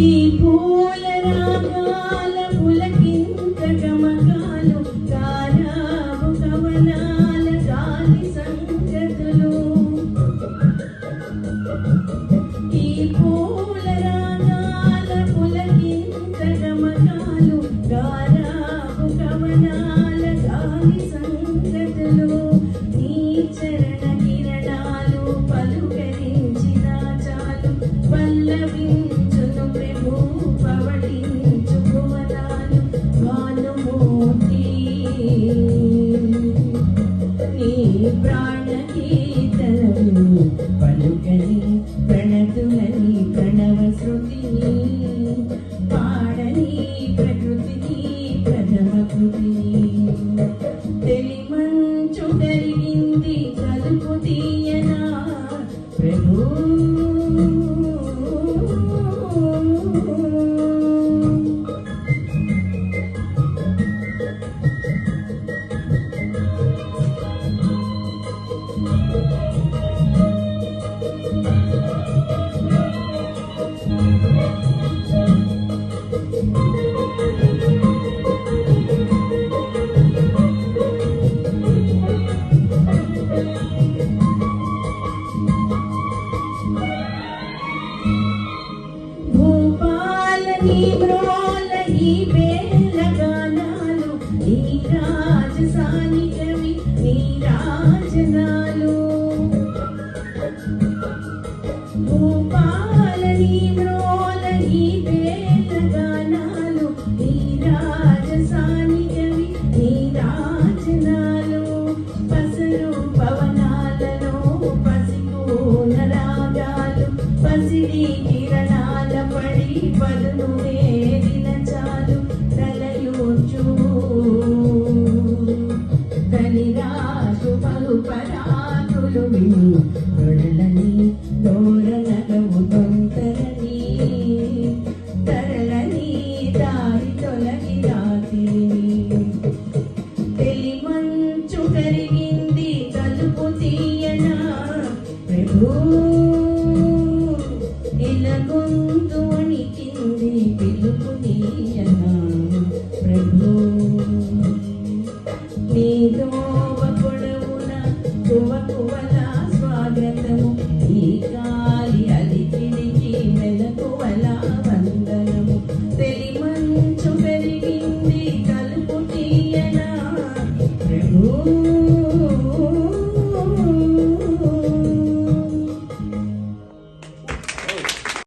ఈ పూల రాగాల పులకింత గమకాలు గారాబు కవనాల గాలి సంగతులు ఈ పూల రాగాల పులకింత గమకాలు గారాబు కవనాల గాలి సంగతులు నీ చరణ కిరణాలు పలుకరించిన చాలు పల్లవి ప్రాణగీతలను పలుకని ప్రణతులని ప్రణవ శృతిని పాడని ప్రకృతిని ప్రథమ కృతిని తెలిమంచు కలిగింది కలుపు తీయనా ప్రభు నీ బ్రోల ఈ వేల గానాలు నీ రాజసాని కవి నీ రాజనాలు భూపాల నీ బ్రోల ఈ వేల గానాలు నీ రాజసాని కవి నీ రాజనాలు పసరు పవనాలలో పసిపూల రాగాలు పసిడి కిరణాల పడి పదును వేదిన చాలు తలయోచు కలిరాజు బహుపరాకులు విని తొడలని తోరణగము తొంతరని తరలని దారి తొలగి రాతిని తెలిమంచు కరిగింది తలుపు తీయనా ప్రభు గొంతు వణికింది పిలుపు నీయనా ప్రభు నీదోవ పొడవున కువకువల స్వాగతము ఈ గాలి అలికిడికి మెలకువల వందనము తెలిమంచు పెరిగింది కలుపు తీయనా ప్రభు